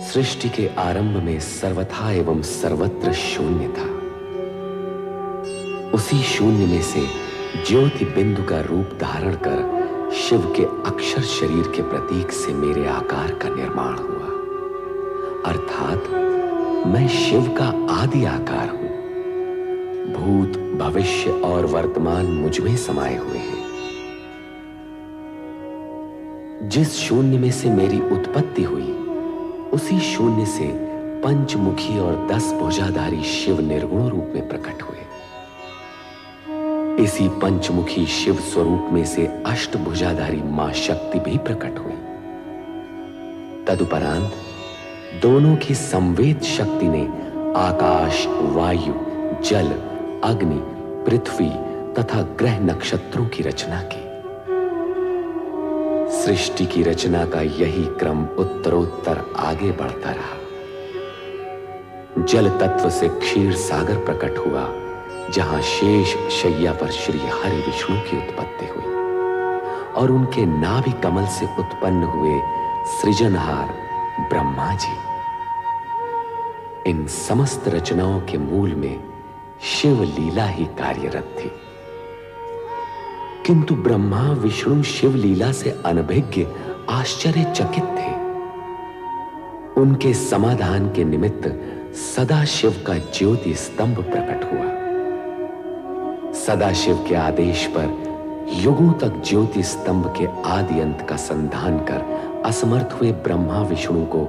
सृष्टि के आरंभ में सर्वथा एवं सर्वत्र शून्य था। उसी शून्य में से ज्योति बिंदु का रूप धारण कर शिव के अक्षर शरीर के प्रतीक से मेरे आकार का निर्माण हुआ, अर्थात मैं शिव का आदि आकार हूं। भूत, भविष्य और वर्तमान मुझ में समाये हुए हैं। जिस शून्य में से मेरी उत्पत्ति हुई, उसी शून्य से पंचमुखी और 10 भुजाधारी शिव निर्गुण रूप में प्रकट हुए। इसी पंचमुखी शिव स्वरूप में से अष्टभुजाधारी मां शक्ति भी प्रकट हुई। तदुपरांत दोनों की संवेद शक्ति ने आकाश, वायु, जल, अग्नि, पृथ्वी तथा ग्रह नक्षत्रों की रचना की। सृष्टि की रचना का यही क्रम उत्तरोत्तर आगे बढ़ता रहा। जल तत्व से क्षीर सागर प्रकट हुआ, जहां शेष शैया पर श्री हरि विष्णु की उत्पत्ति हुई और उनके नाभि कमल से उत्पन्न हुए सृजनहार ब्रह्मा जी। इन समस्त रचनाओं के मूल में शिव लीला ही कार्यरत थी, किंतु ब्रह्मा विष्णु शिव लीला से अनभिज्ञ आश्चर्यचकित थे। उनके समाधान के निमित्त सदाशिव का ज्योति स्तंभ प्रकट हुआ। सदाशिव के आदेश पर युगों तक ज्योति स्तंभ के आदि अंत का संधान कर असमर्थ हुए ब्रह्मा विष्णु को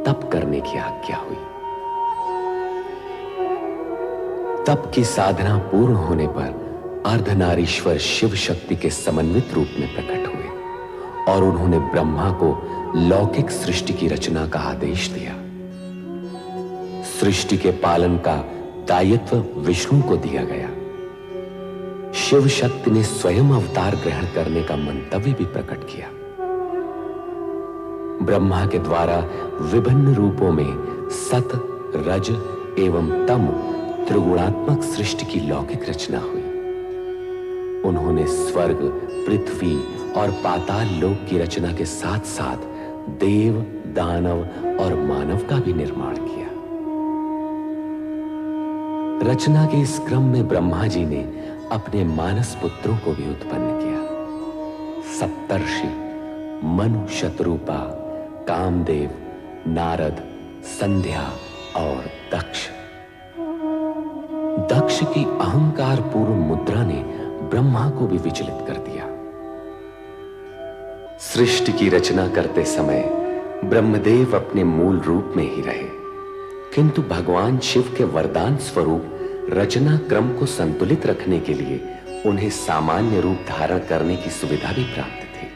तप करने की आज्ञा हुई। तप की साधना पूर्ण होने पर अर्धनारीश्वर शिव शक्ति के समन्वित रूप में प्रकट हुए और उन्होंने ब्रह्मा को लौकिक सृष्टि की रचना का आदेश दिया। सृष्टि के पालन का दायित्व विष्णु को दिया गया। शिव शक्ति ने स्वयं अवतार ग्रहण करने का मंतव्य भी प्रकट किया। ब्रह्मा के द्वारा विभिन्न रूपों में सत, रज एवं तम त्रिगुणात्मक सृष्टि की लौकिक रचना हुई। उन्होंने स्वर्ग, पृथ्वी और पाताल लोक की रचना के साथ साथ देव, दानव और मानव का भी निर्माण किया। रचना के इस क्रम में ब्रह्मा जी ने अपने मानस पुत्रों को भी उत्पन्न किया। सप्तर्षि मनु, शतरूपा, कामदेव, नारद, संध्या और दक्ष। दक्ष की अहंकार पूर्ण मुद्रा ने ब्रह्मा को भी विचलित कर दिया। सृष्टि की रचना करते समय ब्रह्मदेव अपने मूल रूप में ही रहे, किंतु भगवान शिव के वरदान स्वरूप रचना क्रम को संतुलित रखने के लिए उन्हें सामान्य रूप धारण करने की सुविधा भी प्राप्त थी।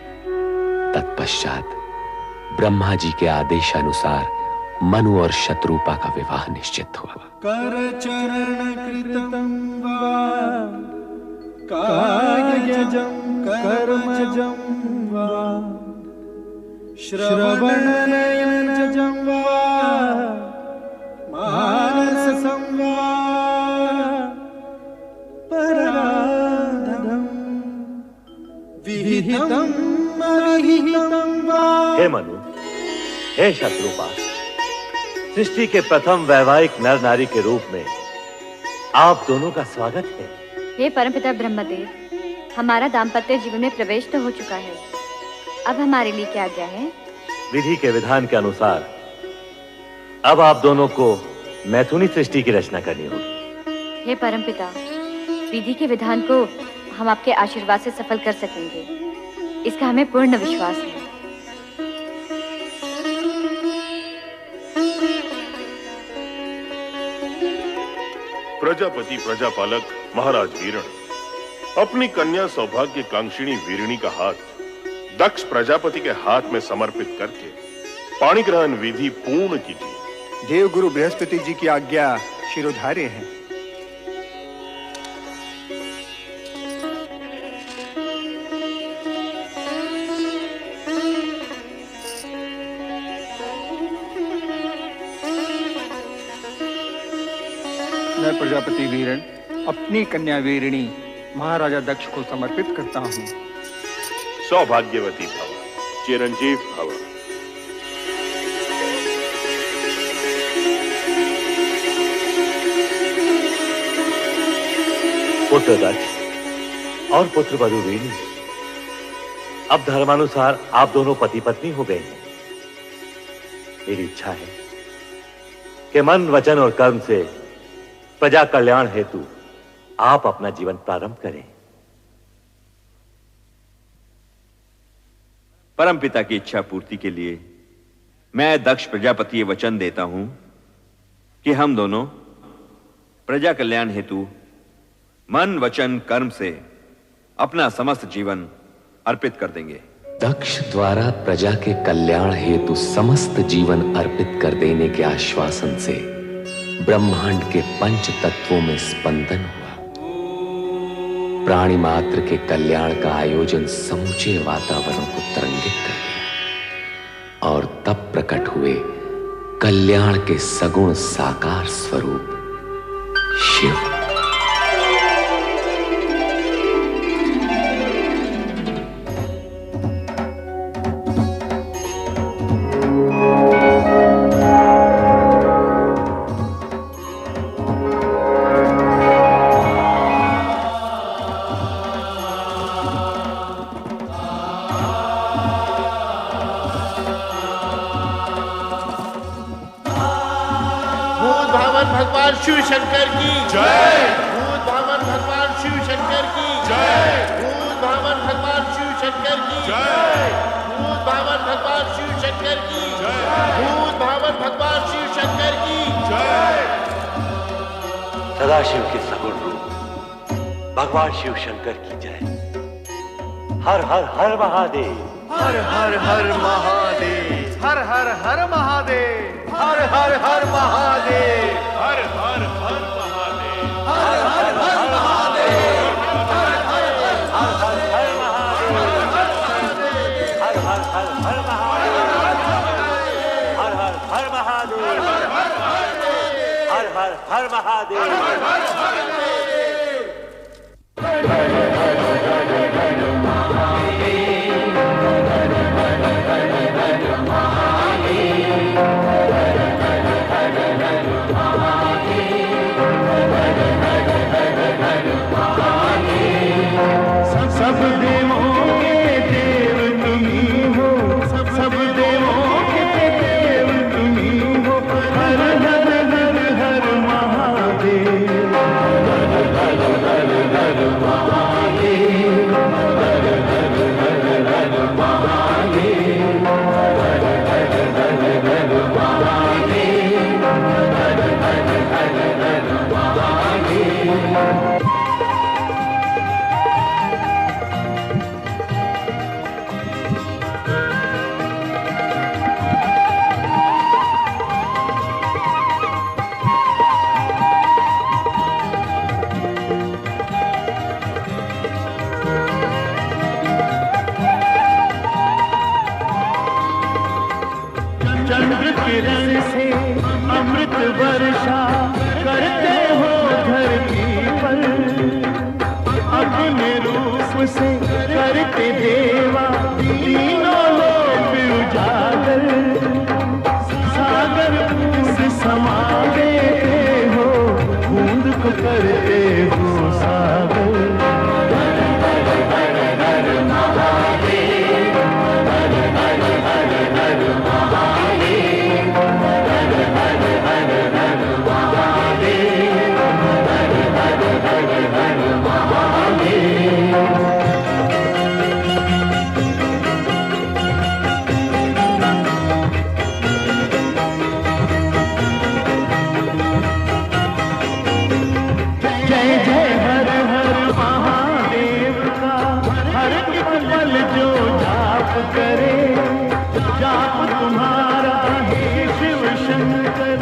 तत्पश्चात ब्रह्मा जी के आदेशानुसार मनु और शतरूपा का विवाह निश्चित हुआ। कर चरण कृतं वा कायजं कर्मजं वा श्रवणनयनजं वा मानसं वा पराधं विहितं अविहितं वा। हे मनु, हे शत्रुपा, सृष्टि के प्रथम वैवाहिक नर नारी के रूप में आप दोनों का स्वागत है। हे परमपिता ब्रह्मदेव, हमारा दाम्पत्य जीवन में प्रवेश तो हो चुका है, अब हमारे लिए क्या आज्ञा है? विधि के विधान के अनुसार अब आप दोनों को मैथुनी सृष्टि की रचना करनी होगी। हे परमपिता, विधि के विधान को हम आपके आशीर्वाद से सफल कर सकेंगे, इसका हमें पूर्ण विश्वास है। प्रजापति प्रजापालक महाराज वीरण अपनी कन्या सौभाग्य कांक्षिणी वीरिणी का हाथ दक्ष प्रजापति के हाथ में समर्पित करके पाणी ग्रहण विधि पूर्ण कीजिए। देवगुरु बृहस्पति जी की आज्ञा शिरोधार्य है। मैं प्रजापति वीरण अपनी कन्या वीरिणी महाराजा दक्ष को समर्पित करता हूँ। सौभाग्यवती भव, चिरंजीव भव। पुत्र दक्ष और पुत्र वधु वीणी, अब धर्मानुसार आप दोनों पति पत्नी हो गए हैं। मेरी इच्छा है कि मन, वचन और कर्म से प्रजा कल्याण हेतु आप अपना जीवन प्रारंभ करें। परमपिता की इच्छा पूर्ति के लिए मैं दक्ष प्रजापति ये वचन देता हूं कि हम दोनों प्रजा कल्याण हेतु मन, वचन, कर्म से अपना समस्त जीवन अर्पित कर देंगे। दक्ष द्वारा प्रजा के कल्याण हेतु समस्त जीवन अर्पित कर देने के आश्वासन से ब्रह्मांड के पंच तत्वों में स्पंदन हुआ। प्राणी मात्र के कल्याण का आयोजन समूचे वातावरण को तरंगित कर दिया और तब प्रकट हुए कल्याण के सगुण साकार स्वरूप शिव। भगवान शिव शंकर की जय। भूत भावन भगवान शिव शंकर की जय। भूत भावन भगवान शिव शंकर की जय। भूत भावन भगवान शिव शंकर की जय। भूत भावन भगवान शिव शंकर की जय। सदाशिव के सगुण रूप भगवान शिव शंकर की जय। हर हर हर महादेव। हर हर हर महादेव। हर हर हर महादेव। हर हर हर महादेव। हर हर हर महादेव। हर हर हर महादेव। हर हर हर महादेव। हर हर हर महादेव। हर हर हर महादेव। हर हर हर महादेव। सब देवों के देव तुम्ही हो। सब देवों के देव तुम्ही हो। हर हर हर हर महादेव। हर हर हर हर महादेव। हर हर हर हर महादेव। हर हर हर हर महादेव। हर हर हर हर महादेव। चंद्र किरण से अमृत वर्षा करते हो धरती पर। अपने रूप से करते देवा तीनों लोग उजागर। सागर बूंद समा देते हो, बूंद को करते हो सागर। हर हर हर हर महादेव। हर हर हर हर महादेव। हर हर हर हर महादेव। हर हर हर हर महादेव। जय जय हर हर महादेव का हर एक पल जो जाप करे। जाप तुम्हारा हे शिव शंकर,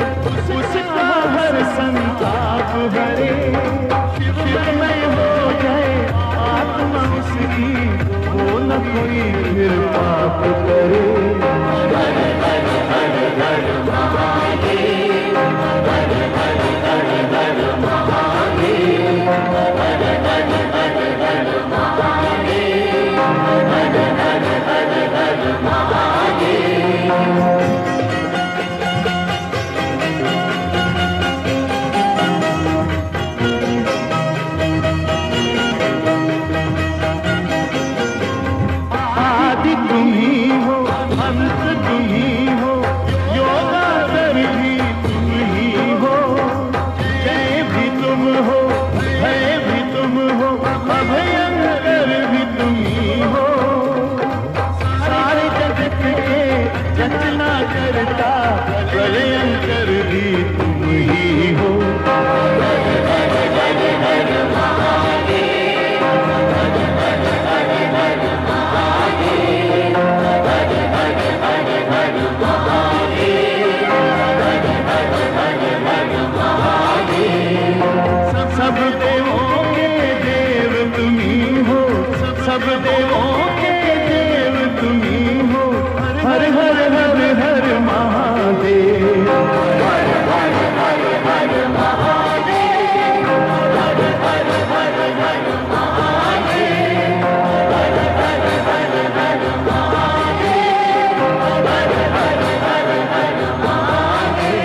उसका हर संताप हरे। शिवमय हो जाए आत्मा उसकी, वो न कोई फिर पाप करे। हर हर हर हर महादेव। हर हर हर हर महादेव। हर हर हर हर महादेव। हर हर हर हर महादेव। रचना करता प्रलयंकर भी तुम ही हो। सब देवों के देव तुम ही हो, सब देवों के देव तुम ही हो। हर हर हर हर महादेव, हर हर हर हर महादेव, हर हर हर हर महादेव, हर हर हर हर महादेव, हर हर हर हर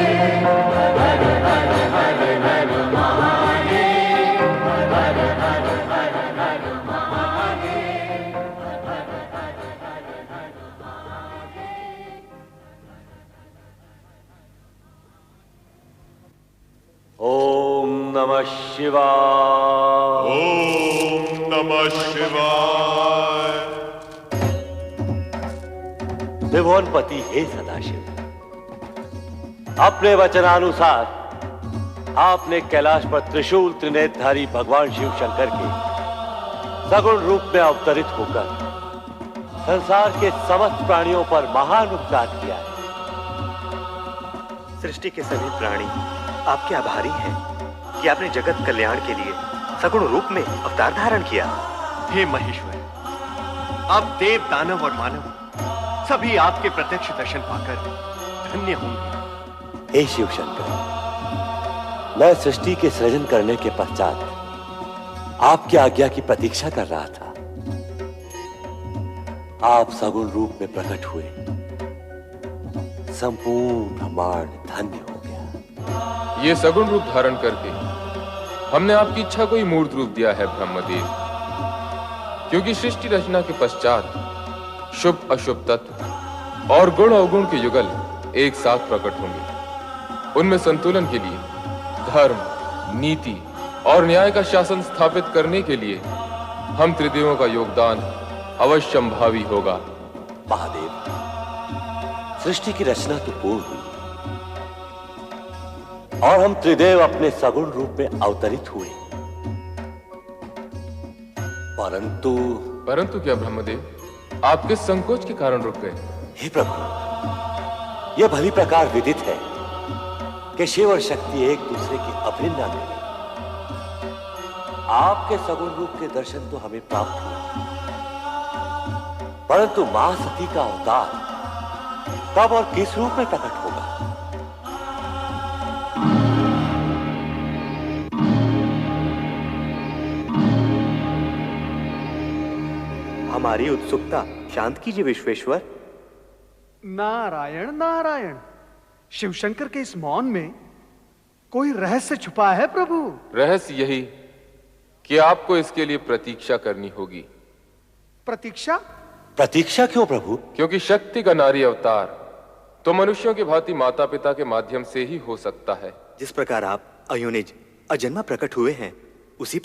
महादेव, हर हर हर हर महादेव, हर हर हर हर महादेव, हर हर हर हर ओम नमः शिवाय। ओम नमः शिवाय। त्रिभुवनपति हे सदाशिव, अपने वचनानुसार आपने कैलाश पर त्रिशूल त्रिनेत्रधारी भगवान शिव शंकर के सगुण रूप में अवतरित होकर संसार के समस्त प्राणियों पर महान उपकार किया है। सृष्टि के सभी प्राणी आपके आभारी हैं कि आपने जगत कल्याण के लिए सगुण रूप में अवतार धारण किया। हे महेश्वर, अब देव दानव और मानव सभी आपके प्रत्यक्ष दर्शन पाकर धन्य होंगे। हे शिव शंकर, मैं सृष्टि के सृजन करने के पश्चात आपकी आज्ञा की प्रतीक्षा कर रहा था। आप सगुण रूप में प्रकट हुए, संपूर्ण ब्रह्मांड धन्य हो गया। ये सगुण रूप धारण करके हमने आपकी इच्छा को ही मूर्त रूप दिया है ब्रह्मदेव, क्योंकि सृष्टि रचना के पश्चात शुभ अशुभ तत्व और गुण अवगुण के युगल एक साथ प्रकट होंगे। उनमें संतुलन के लिए धर्म, नीति और न्याय का शासन स्थापित करने के लिए हम त्रिदेवों का योगदान अवश्यंभावी होगा। महादेव, सृष्टि की रचना तो पूर्ण हुई और हम त्रिदेव अपने सगुण रूप में अवतरित हुए, परंतु क्या ब्रह्मदेव, आप किस संकोच के कारण रुक गए? हे प्रभु, यह भली प्रकार विदित है कि शिव और शक्ति एक दूसरे की अभिन्न अंग हैं। आपके सगुण रूप के दर्शन तो हमें प्राप्त हुए, परंतु मां सती का अवतार कब और किस रूप में प्रकट होगा? हमारी उत्सुकता शांत कीजिए विश्वेश्वर। नारायण नारायण, शिवशंकर के इस मौन में कोई रहस्य छुपा है प्रभु। रहस्य यही कि आपको इसके लिए प्रतीक्षा करनी होगी। प्रतीक्षा? प्रतीक्षा क्यों प्रभु? क्योंकि शक्ति का नारी अवतार तो मनुष्यों की भांति माता पिता के माध्यम से ही हो सकता है। जिस प्रकार आप अयोनिज अजन्मा प्रकट हुए हैं, उसी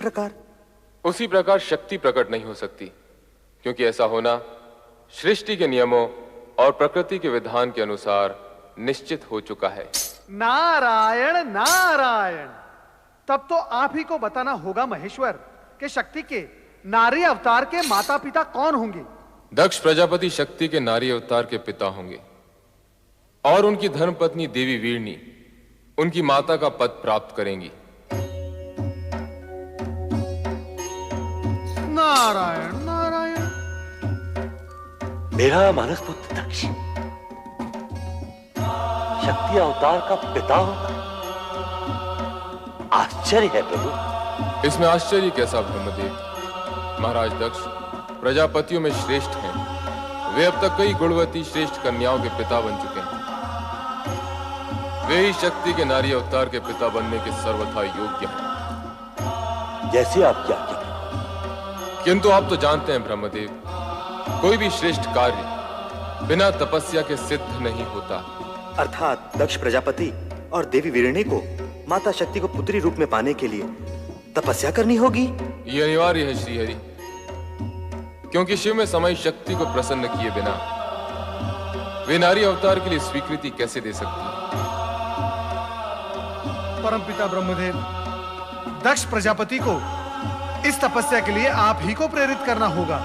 प्रकार शक्ति प्रकट नहीं हो सकती, क्योंकि ऐसा होना सृष्टि के नियमों और प्रकृति के विधान के अनुसार निश्चित हो चुका है। नारायण नारायण, तब तो आप ही को बताना होगा महेश्वर कि शक्ति के नारी अवतार के माता पिता कौन होंगे। दक्ष प्रजापति शक्ति के नारी अवतार के पिता होंगे और उनकी धर्मपत्नी देवी वीरणी उनकी माता का पद प्राप्त करेंगी। नारायण नारायण, मेरा मानस पुत्र दक्ष शक्ति अवतार का पिता होगा? आश्चर्य है प्रभु। इसमें आश्चर्य कैसा ब्रह्मदेव? महाराज दक्ष प्रजापतियों में श्रेष्ठ हैं। वे अब तक कई गुणवती श्रेष्ठ कन्याओं के पिता बन चुके हैं। वे ही शक्ति के नारी अवतार के पिता बनने के सर्वथा योग्य हैं। जैसे आप क्या कहते हैं। किंतु आप तो जानते हैं ब्रह्मदेव, कोई भी श्रेष्ठ कार्य बिना तपस्या के सिद्ध नहीं होता। अर्थात दक्ष प्रजापति और देवी वीरणी को माता शक्ति को पुत्री रूप में पाने के लिए तपस्या करनी होगी। ये अनिवार्य है श्रीहरि, क्योंकि शिव में समाई शक्ति को प्रसन्न किए बिना वे नारी अवतार के लिए स्वीकृति कैसे दे सकती है? परमपिता ब्रह्मदेव, दक्ष प्रजापति को इस तपस्या के लिए आप ही को प्रेरित करना होगा।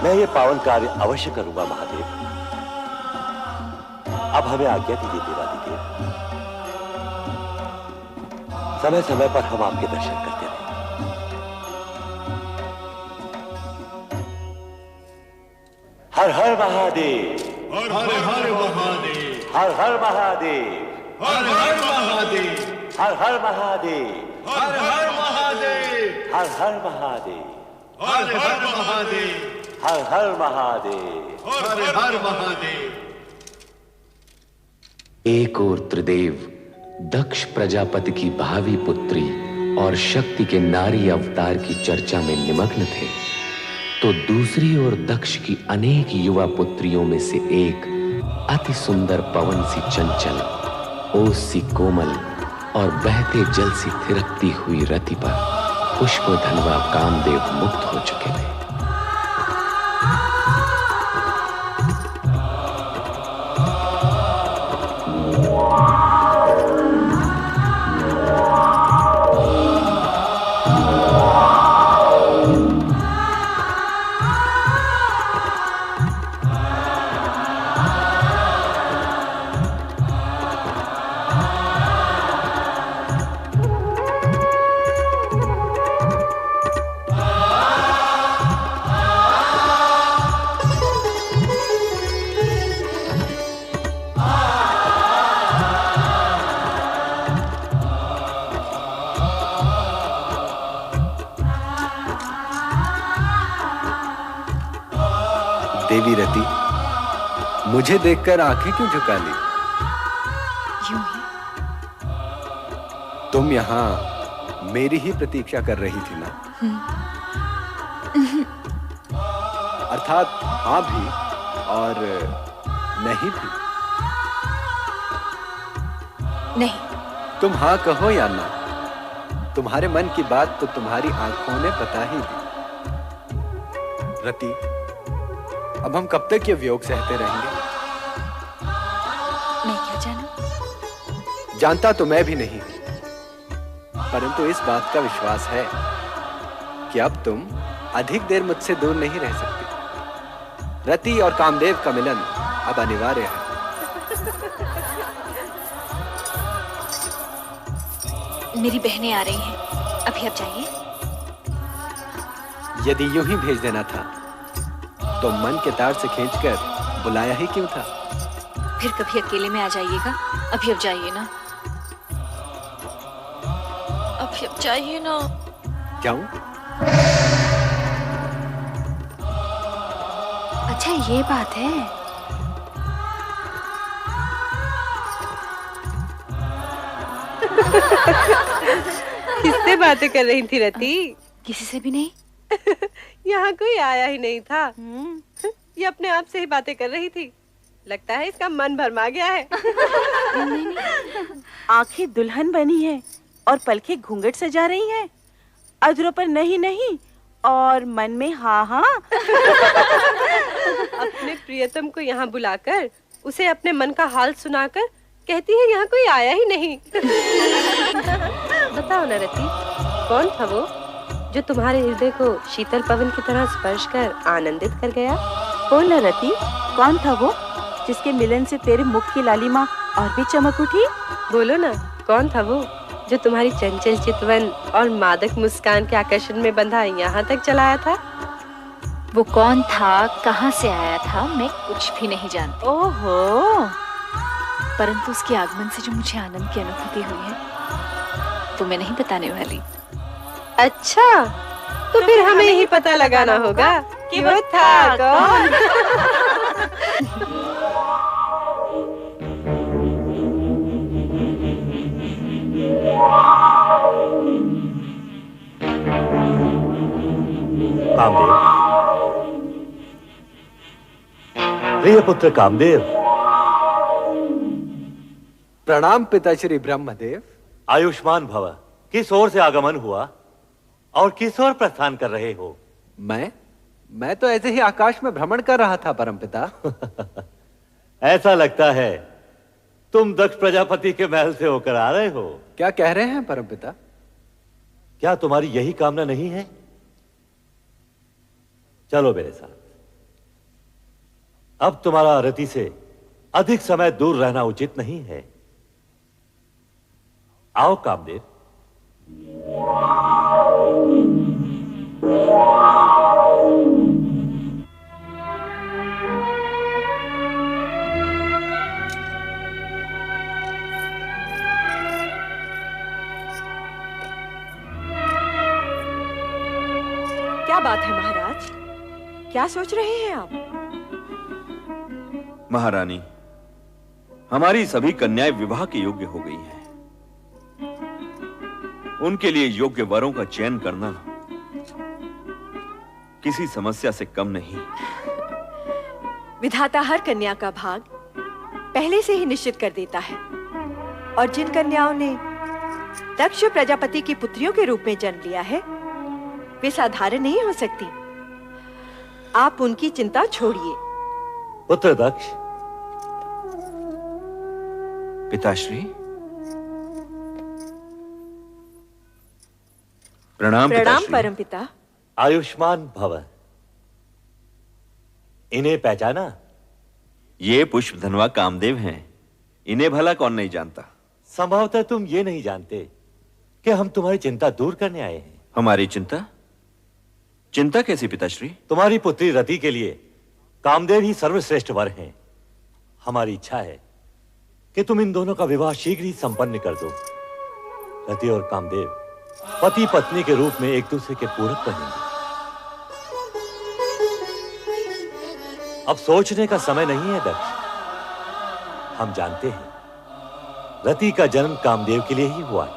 मैं ये पावन कार्य अवश्य करूंगा महादेव। अब हमें आज्ञा दीजिए देवादिदेव, समय समय पर हम आपके दर्शन करते रहें। हर हर महादेव, हर हर महादेव, हर हर महादेव, हर हर महादेव, हर हर महादेव, हर हर महादेव, हर हर महादेव, हर हर महादेव, हर हर महादेव, हर हर महादेव। एक और त्रिदेव दक्ष प्रजापति की भावी पुत्री और शक्ति के नारी अवतार की चर्चा में निमग्न थे, तो दूसरी ओर दक्ष की अनेक युवा पुत्रियों में से एक अति सुंदर पवन सी चंचल, ओस सी कोमल और बहते जल सी थिरकती हुई रति पर पुष्पधनवा कामदेव मुक्त हो चुके थे। देवी रति, मुझे देखकर आंखें क्यों झुका ली? यूं ही। तुम यहाँ मेरी ही प्रतीक्षा कर रही थी ना? अर्थात हाँ भी और नहीं भी। नहीं। तुम हाँ कहो या ना, तुम्हारे मन की बात तो तुम्हारी आंखों ने बता ही दी। रति, अब हम कब तक ये वियोग सहते रहेंगे? मैं क्या जानूं? जानता तो मैं भी नहीं, परंतु इस बात का विश्वास है कि अब तुम अधिक देर मुझसे दूर नहीं रह सकती। रति और कामदेव का मिलन अब अनिवार्य है। मेरी बहनें आ रही हैं, अभी आप जाइए। यदि यूं ही भेज देना था तो मन के तार से खींचकर बुलाया ही क्यों था? फिर कभी अकेले में आ जाइएगा, अभी अब जाइए ना। अभी अब जाइए ना। जाऊं? अच्छा ये बात है। किससे बातें कर रही थी रति? किसी से भी नहीं। यहाँ कोई आया ही नहीं था। ये अपने आप से ही बातें कर रही थी। लगता है इसका मन भरमा गया है। आंखें दुल्हन बनी है और पलकें घूंघट सजा रही हैं। अधरों पर नहीं नहीं और मन में हाँ हाँ। अपने प्रियतम को यहाँ बुलाकर उसे अपने मन का हाल सुनाकर कहती है यहाँ कोई आया ही नहीं। बताओ ना रति, कौन था वो जो तुम्हारे हृदय को शीतल पवन की तरह स्पर्श कर आनंदित कर गया? बोल ना रति, कौन था वो जिसके मिलन से तेरे मुख की लालिमा और भी चमक उठी? बोलो ना, कौन था वो जो तुम्हारी चंचल चितवन और मादक मुस्कान के आकर्षण में बंधा यहाँ तक चलाया था? वो कौन था, कहाँ से आया था, मैं कुछ भी नहीं जानती। ओहो, परंतु उसके आगमन से जो मुझे आनंद की अनुभूति हुई है वो मैं नहीं बताने वाली। अच्छा, तो फिर हमें ही पता लगाना होगा कि वो था कौन। कामदेव, प्रिय पुत्र कामदेव। प्रणाम पिताश्री ब्रह्मदेव। आयुष्मान भव। किस ओर से आगमन हुआ और किस ओर प्रस्थान कर रहे हो? मैं तो ऐसे ही आकाश में भ्रमण कर रहा था परमपिता। ऐसा लगता है तुम दक्ष प्रजापति के महल से होकर आ रहे हो। क्या कह रहे हैं परमपिता? क्या तुम्हारी यही कामना नहीं है? चलो मेरे साथ। अब तुम्हारा रति से अधिक समय दूर रहना उचित नहीं है। आओ कामदेव। क्या बात है महाराज? क्या सोच रहे हैं आप? महारानी, हमारी सभी कन्याएं विवाह के योग्य हो गई हैं। उनके लिए योग्य वरों का चयन करना किसी समस्या से कम नहीं। विधाता हर कन्या का भाग पहले से ही निश्चित कर देता है, और जिन कन्याओं ने दक्ष प्रजापति की पुत्रियों के रूप में जन्म लिया है वे साधारण नहीं हो सकती। आप उनकी चिंता छोड़िए। पुत्र दक्ष। पिताश्री, प्रणाम। प्रणाम परमपिता। आयुष्मान भव। इन्हें पहचाना? ये पुष्पधनवा कामदेव हैं। इन्हें भला कौन नहीं जानता। संभवतः तुम ये नहीं जानते कि हम तुम्हारी चिंता दूर करने आए हैं। हमारी चिंता? चिंता कैसी पिताश्री? तुम्हारी पुत्री रति के लिए कामदेव ही सर्वश्रेष्ठ वर हैं। हमारी इच्छा है कि तुम इन दोनों का विवाह शीघ्र ही संपन्न कर दो। रति और कामदेव पति पत्नी के रूप में एक दूसरे के पूरक बनेंगे। अब सोचने का समय नहीं है दक्ष। हम जानते हैं रति का जन्म कामदेव के लिए ही हुआ है,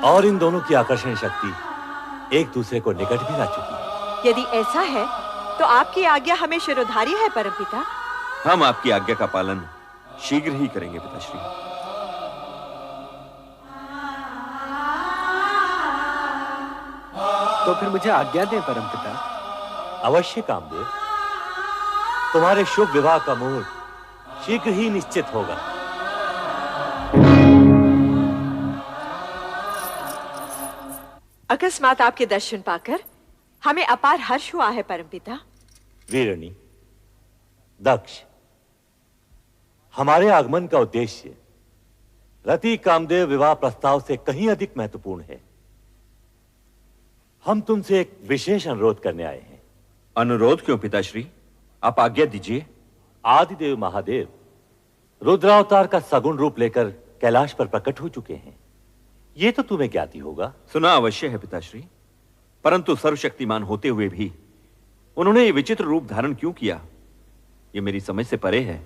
और इन दोनों की आकर्षण शक्ति एक दूसरे को निकट भी ला चुकी है। यदि ऐसा है तो आपकी आज्ञा हमें शिरोधार्य है परमपिता। हम आपकी आज्ञा का पालन शीघ्र ही करेंगे पिताश्री। तो फिर मुझे आज्ञा दें परमपिता। अवश्य कामदेव। तुम्हारे शुभ विवाह का मुहूर्त शीघ्र ही निश्चित होगा। अकस्मात आपके दर्शन पाकर हमें अपार हर्ष हुआ है परमपिता। वीरणी, दक्ष, हमारे आगमन का उद्देश्य रति कामदेव विवाह प्रस्ताव से कहीं अधिक महत्वपूर्ण है। हम तुमसे एक विशेष अनुरोध करने आए हैं। अनुरोध क्यों पिताश्री? आप आज्ञा दीजिए। आदिदेव महादेव रुद्रावतार का सगुण रूप लेकर कैलाश पर प्रकट हो चुके हैं। ये तो तुम्हें ज्ञात ही होगा। सुना अवश्य है पिताश्री, परंतु सर्वशक्तिमान होते हुए भी उन्होंने ये विचित्र रूप धारण क्यों किया, ये मेरी समझ से परे है।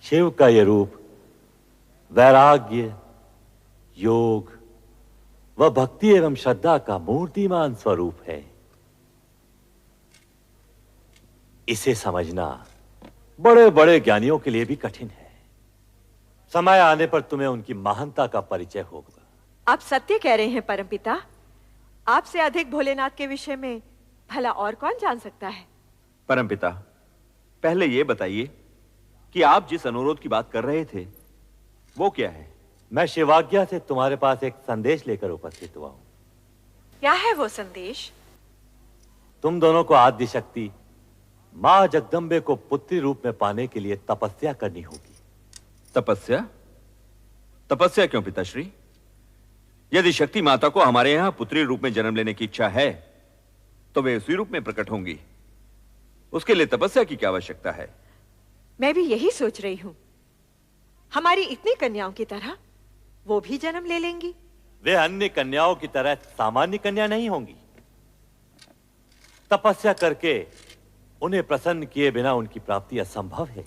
शिव का ये रूप वैराग्य, योग व भक्ति एवं श्रद्धा का मूर्तिमान स्वरूप है। इसे समझना बड़े बड़े ज्ञानियों के लिए भी कठिन है। समय आने पर तुम्हें उनकी महानता का परिचय होगा। आप सत्य कह रहे हैं परमपिता। आपसे अधिक भोलेनाथ के विषय में भला और कौन जान सकता है। परमपिता, पहले यह बताइए कि आप जिस अनुरोध की बात कर रहे थे वो क्या है? मैं शिवाज्ञा से तुम्हारे पास एक संदेश लेकर उपस्थित हुआ हूं। क्या है वो संदेश? तुम दोनों को आद्य शक्ति मां जगदम्बे को पुत्री रूप में पाने के लिए तपस्या करनी होगी। तपस्या? तपस्या क्यों पिताश्री? यदि शक्ति माता को हमारे यहां पुत्री रूप में जन्म लेने की इच्छा है तो वे उसी रूप में प्रकट होंगी। उसके लिए तपस्या की क्या आवश्यकता है? मैं भी यही सोच रही हूं। हमारी इतनी कन्याओं की तरह वो भी जन्म ले लेंगी। वे अन्य कन्याओं की तरह सामान्य कन्या नहीं होंगी। तपस्या करके उन्हें प्रसन्न किए बिना उनकी प्राप्ति असंभव है।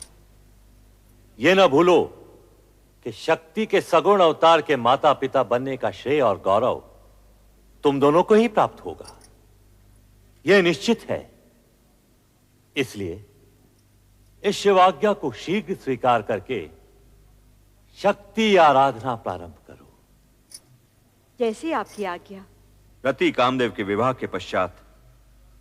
यह न भूलो कि शक्ति के सगुण अवतार के माता पिता बनने का श्रेय और गौरव तुम दोनों को ही प्राप्त होगा। यह निश्चित है। इसलिए इस शिवाज्ञा को शीघ्र स्वीकार करके शक्ति आराधना प्रारंभ करो। जैसी आपकी आज्ञा। रति कामदेव के विवाह के पश्चात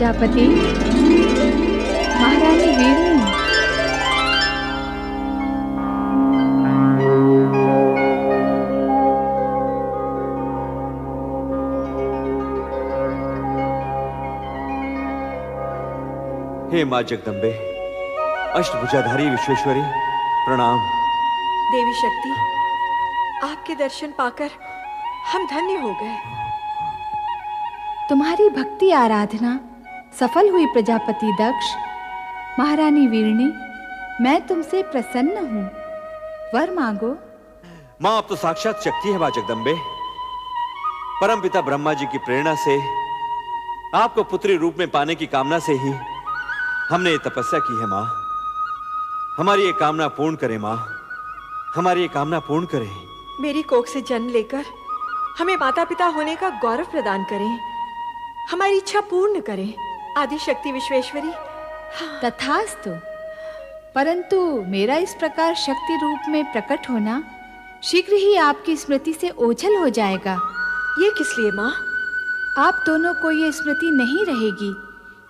प्रजापति, महारानी वीरणी। हे मां जगदम्बे, अष्टभुजाधारी विश्वेश्वरी, प्रणाम। देवी शक्ति, आपके दर्शन पाकर हम धन्य हो गए। तुम्हारी भक्ति आराधना सफल हुई प्रजापति दक्ष। महारानी वीरणी, मैं तुमसे प्रसन्न हूँ, वर मांगो। मां, अब तो साक्षात शक्ति है मां जगदम्बे। परमपिता ब्रह्मा जी की प्रेरणा से आपको पुत्री रूप में पाने की कामना से ही हमने ये तपस्या की है मां। हमारी ये कामना पूर्ण करें मां, हमारी ये कामना पूर्ण करें। मेरी कोख से जन्म लेकर हमें माता पिता होने का गौरव प्रदान करें, हमारी इच्छा पूर्ण करें। आदि शक्ति विश्वेश्वरी। तथास्तु। परंतु मेरा इस प्रकार शक्ति रूप में प्रकट होना शीघ्र ही आपकी स्मृति से ओझल हो जाएगा। ये किस लिए माँ? आप दोनों को ये स्मृति नहीं रहेगी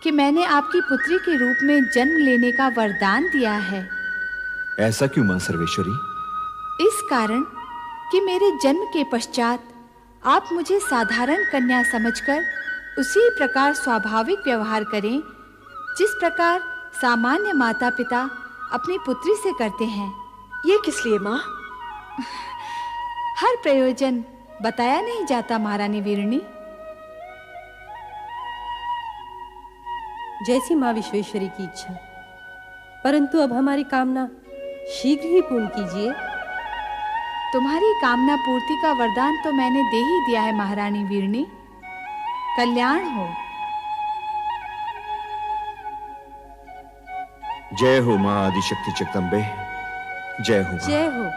कि मैंने आपकी पुत्री के रूप में जन्म लेने का वरदान दिया है। ऐसा क्यों मां सर्वेश्वरी? इस कारण कि मेरे जन्म के पश्चात आप मुझे साधारण कन्या समझकर उसी प्रकार स्वाभाविक व्यवहार करें जिस प्रकार सामान्य माता पिता अपनी पुत्री से करते हैं। ये किस लिए माँ? हर प्रयोजन बताया नहीं जाता महारानी वीरणी। जैसी माँ विश्वेश्वरी की इच्छा, परंतु अब हमारी कामना शीघ्र ही पूर्ण कीजिए। तुम्हारी कामना पूर्ति का वरदान तो मैंने दे ही दिया है महारानी वीरणी। कल्याण हो। जय हो मां आदिशक्ति जगदम्बे, जय हो। जय हो।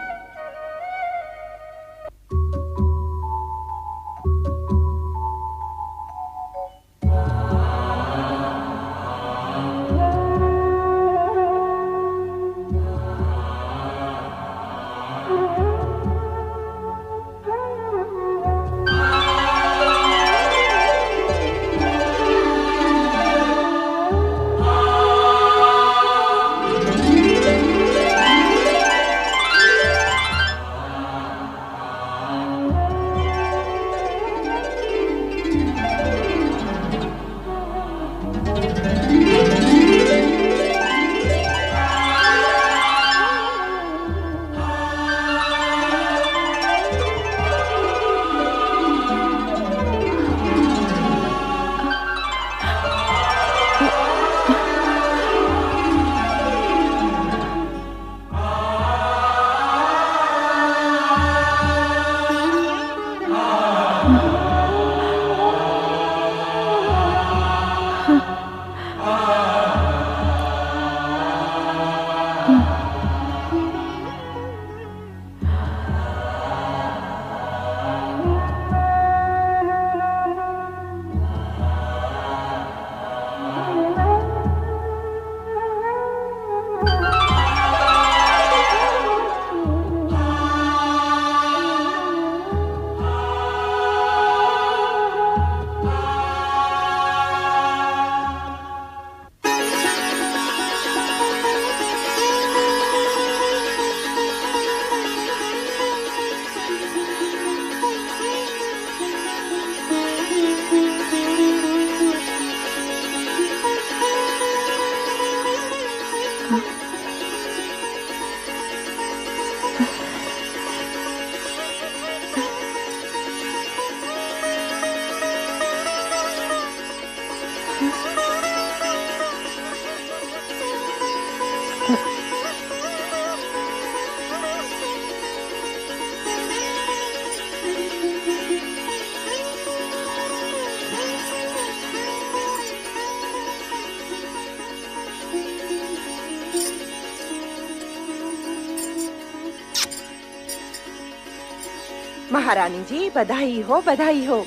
महारानी जी, बधाई हो, बधाई हो।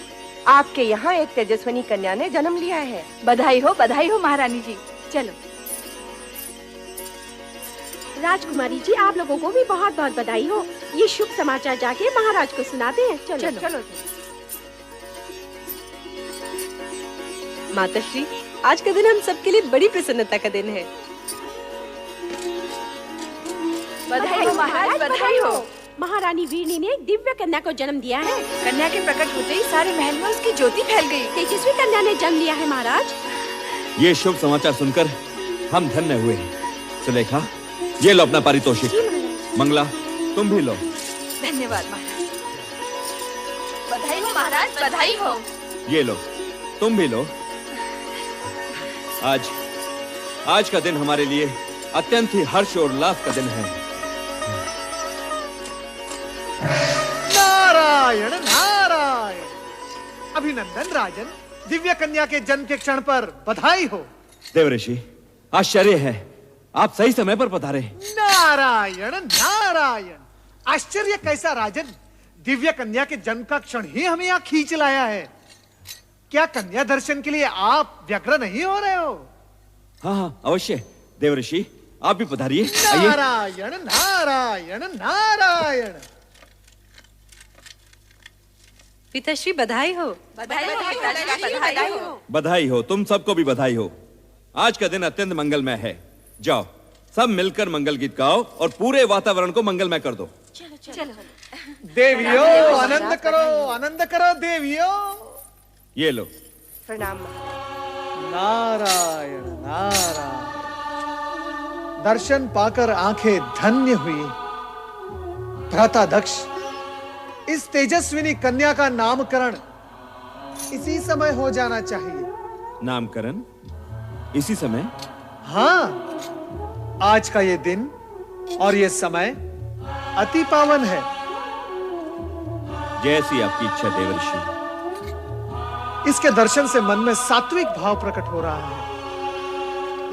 आपके यहाँ एक तेजस्विनी कन्या ने जन्म लिया है। बधाई हो महारानी जी। चलो। राजकुमारी जी, आप लोगों को भी बहुत बहुत बधाई हो। ये शुभ समाचार जाके महाराज को सुनाते हैं। चलो चलो, चलो। माताश्री, आज का दिन हम सबके लिए बड़ी प्रसन्नता का दिन है। बधाई हो महाराज, बधाई हो। महारानी वीरनी ने एक दिव्य कन्या को जन्म दिया है। कन्या के प्रकट होते ही सारे महल में उसकी ज्योति फैल गई। तेजस्वी कन्या ने जन्म लिया है महाराज। ये शुभ समाचार सुनकर हम धन्य हुए। सुलेखा, ये लो अपना पारितोषिक। मंगला, तुम भी लो। धन्यवाद महाराज। बधाई हो महाराज, बधाई हो। ये लो, तुम भी लो। आज का दिन हमारे लिए अत्यंत ही हर्ष और उल्लास का दिन है। नारायण नारायण। अभिनंदन राजन, दिव्य कन्या के जन्म के क्षण पर बधाई हो। देवऋषि, आश्चर्य है, आप सही समय पर पधारे। नारायण नारायण। आश्चर्य कैसा राजन, दिव्य कन्या के जन्म का क्षण ही हमें यहाँ खींच लाया है। क्या कन्या दर्शन के लिए आप व्यग्र नहीं हो रहे हो? हाँ, अवश्य। देवऋषि, आप भी पधारिए। नारायण नारायण नारायण। पिताश्री बधाई हो। बधाई हो, तुम सबको भी बधाई हो। आज का दिन अत्यंत मंगलमय है। जाओ, सब मिलकर मंगल गीत गाओ और पूरे वातावरण को मंगलमय कर दो। चलो। देवियों, आनंद करो देवियों। ये लो। प्रणाम। नारायण नारायण। दर्शन पाकर आंखें धन्य हुई। भ्राता दक्ष, इस तेजस्विनी कन्या का नामकरण इसी समय हो जाना चाहिए। नामकरण इसी समय? हाँ, आज का ये दिन और ये समय अति पावन है। जैसी आपकी इच्छा देवर्षि। इसके दर्शन से मन में सात्विक भाव प्रकट हो रहा है,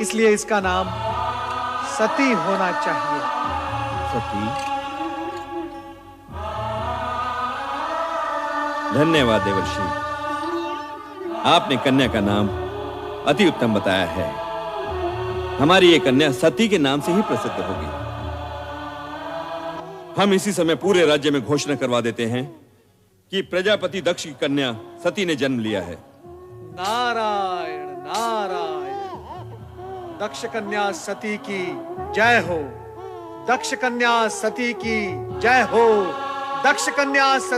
इसलिए इसका नाम सती होना चाहिए। सती? धन्यवाद देवर्षि, आपने कन्या का नाम अति उत्तम बताया है। हमारी ये कन्या सती के नाम से ही प्रसिद्ध होगी। हम इसी समय पूरे राज्य में घोषणा करवा देते हैं कि प्रजापति दक्ष की कन्या सती ने जन्म लिया है। नारायण नारायण। दक्ष कन्या सती की जय हो। दक्ष कन्या सती की जय हो। दक्ष कन्या सती